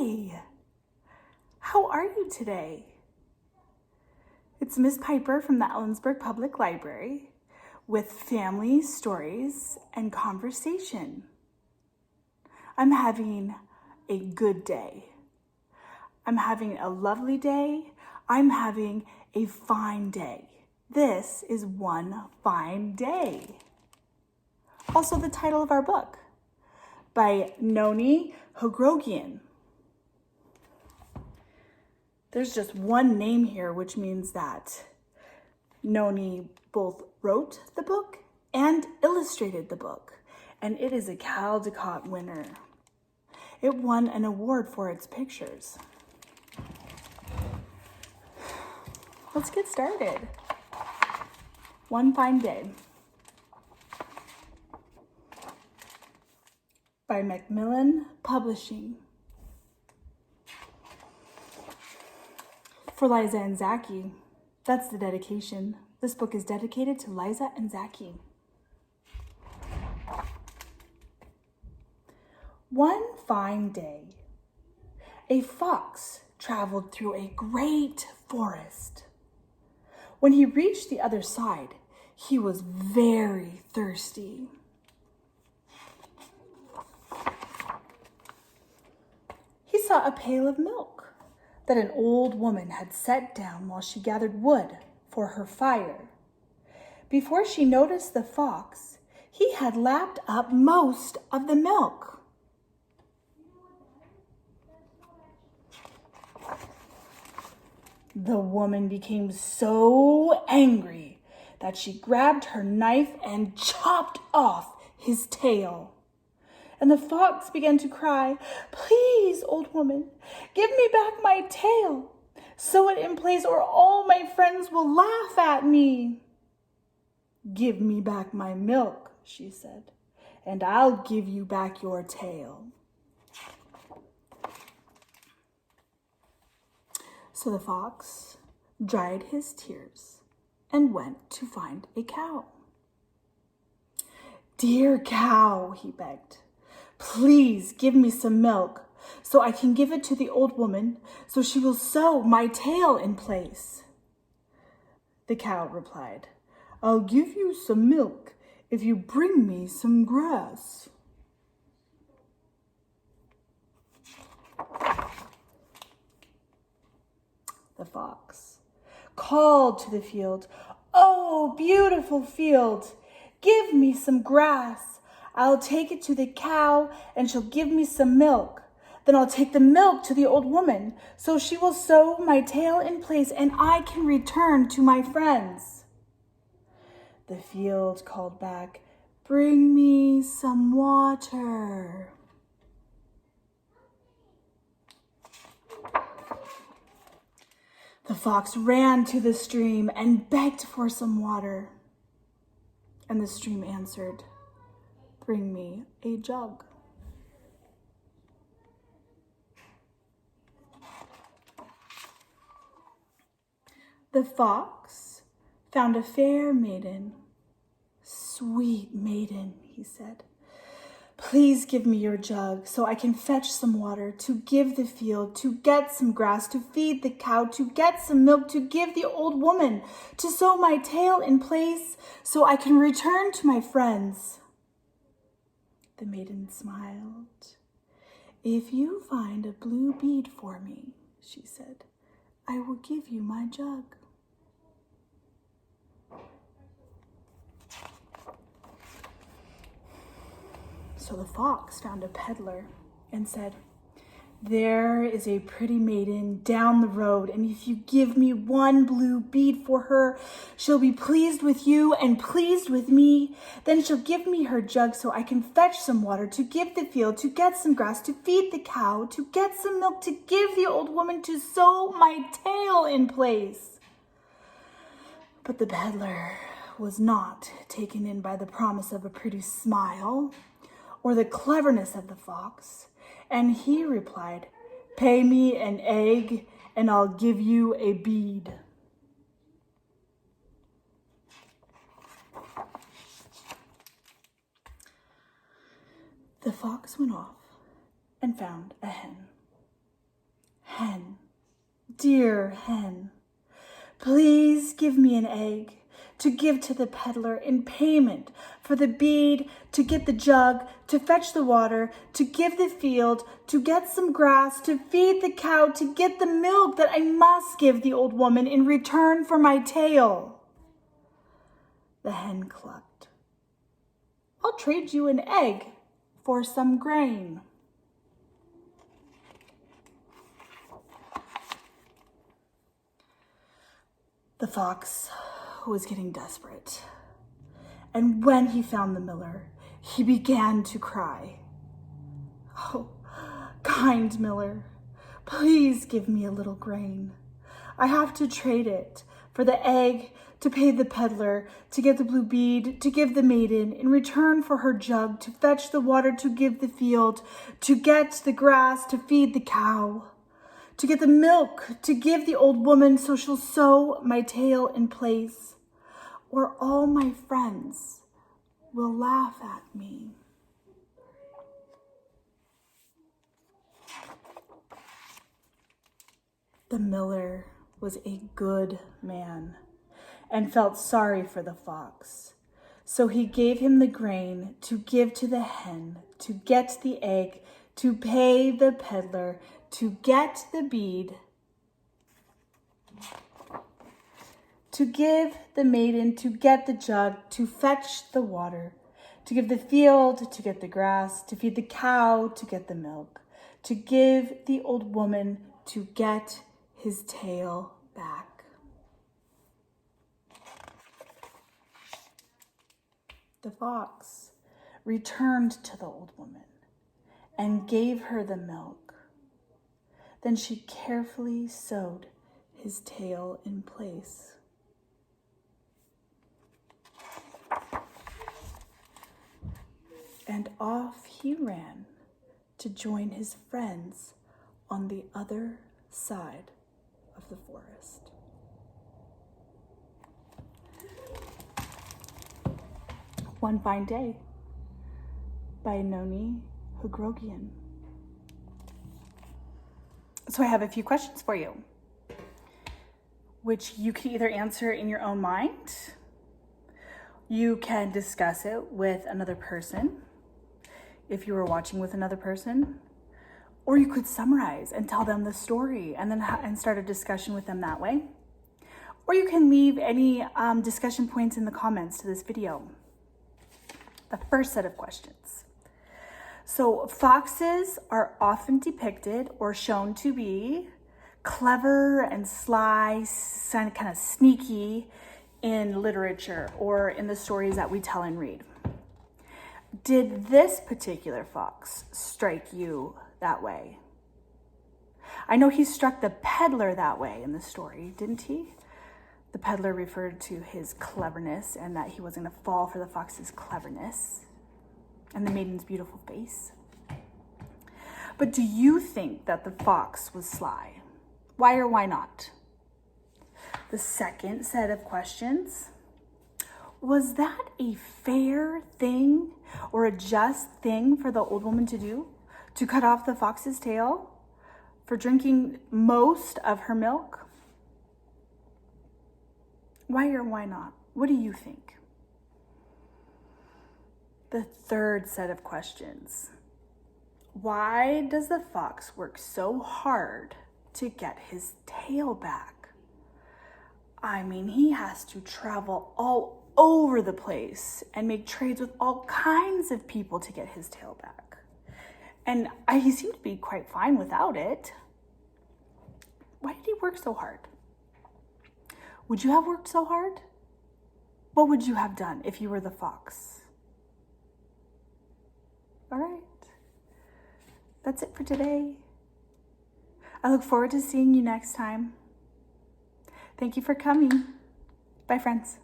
Hi, how are you today? It's Miss Piper from the Ellensburg Public Library with family stories and conversation. I'm having a good day. I'm having a lovely day. I'm having a fine day. This is One Fine Day. Also the title of our book by Nonny, Hogrogian. There's just one name here, which means that Nonny both wrote the book and illustrated the book, and it is a Caldecott winner. It won an award for its pictures. Let's get started. One Fine Day by Macmillan Publishing. For Liza and Zachy. That's the dedication. This book is dedicated to Liza and Zachy. One fine day, a fox traveled through a great forest. When he reached the other side, he was very thirsty. He saw a pail of milk that an old woman had set down while she gathered wood for her fire. Before she noticed the fox, he had lapped up most of the milk. The woman became so angry that she grabbed her knife and chopped off his tail. And the fox began to cry, "Please, old woman, give me back my tail. Sew it in place or all my friends will laugh at me." "Give me back my milk," she said, "and I'll give you back your tail." So the fox dried his tears and went to find a cow. "Dear cow," he begged, "please give me some milk so I can give it to the old woman so she will sew my tail in place." The cow replied, "I'll give you some milk if you bring me some grass." The fox called to the field, "Oh, beautiful field, give me some grass. I'll take it to the cow and she'll give me some milk. Then I'll take the milk to the old woman so she will sew my tail in place and I can return to my friends." The field called back, "Bring me some water." The fox ran to the stream and begged for some water. And the stream answered, "Bring me a jug." The fox found a fair maiden. "Sweet maiden," he said, "please give me your jug so I can fetch some water to give the field, to get some grass, to feed the cow, to get some milk, to give the old woman, to sew my tail in place so I can return to my friends." The maiden smiled. "If you find a blue bead for me," she said, "I will give you my jug." So the fox found a peddler and said, "There is a pretty maiden down the road, and if you give me one blue bead for her, she'll be pleased with you and pleased with me. Then she'll give me her jug so I can fetch some water, to give the field, to get some grass, to feed the cow, to get some milk, to give the old woman, to sew my tail in place." But the peddler was not taken in by the promise of a pretty smile or the cleverness of the fox, and he replied, "Pay me an egg and I'll give you a bead." The fox went off and found a hen. Hen, dear hen, please give me an egg to give to the peddler in payment for the bead, to get the jug, to fetch the water, to give the field, to get some grass, to feed the cow, to get the milk that I must give the old woman in return for my tail. The hen clucked. I'll trade you an egg for some grain. The fox was getting desperate, and when he found the miller, he began to cry. Oh, kind miller, please give me a little grain. I have to trade it for the egg, to pay the peddler, to get the blue bead, to give the maiden, in return for her jug, to fetch the water, to give the field, to get the grass, to feed the cow, to get the milk, to give the old woman so she'll sew my tail in place, or all my friends will laugh at me. The miller was a good man and felt sorry for the fox. So he gave him the grain to give to the hen, to get the egg, to pay the peddler, to get the bead, to give the maiden, to get the jug, to fetch the water, to give the field, to get the grass, to feed the cow, to get the milk, to give the old woman, to get his tail back. The fox returned to the old woman and gave her the milk. Then she carefully sewed his tail in place. And off he ran to join his friends on the other side of the forest. One Fine Day by Nonny, Hogrogian. So I have a few questions for you, which you can either answer in your own mind, you can discuss it with another person, if you were watching with another person, or you could summarize and tell them the story and then and start a discussion with them that way. Or you can leave any discussion points in the comments to this video. The first set of questions. So foxes are often depicted or shown to be clever and sly, kind of sneaky in literature or in the stories that we tell and read. Did this particular fox strike you that way? I know he struck the peddler that way in the story, didn't he? The peddler referred to his cleverness and that he wasn't going to fall for the fox's cleverness and the maiden's beautiful face. But do you think that the fox was sly? Why or why not? The second set of questions. Was that a fair thing or a just thing for the old woman to do? To cut off the fox's tail for drinking most of her milk? Why or why not? What do you think? The third set of questions. Why does the fox work so hard to get his tail back? I mean, he has to travel all over the place and make trades with all kinds of people to get his tail back. And he seemed to be quite fine without it. Why did he work so hard? Would you have worked so hard? What would you have done if you were the fox? All right. That's it for today. I look forward to seeing you next time. Thank you for coming. Bye, friends.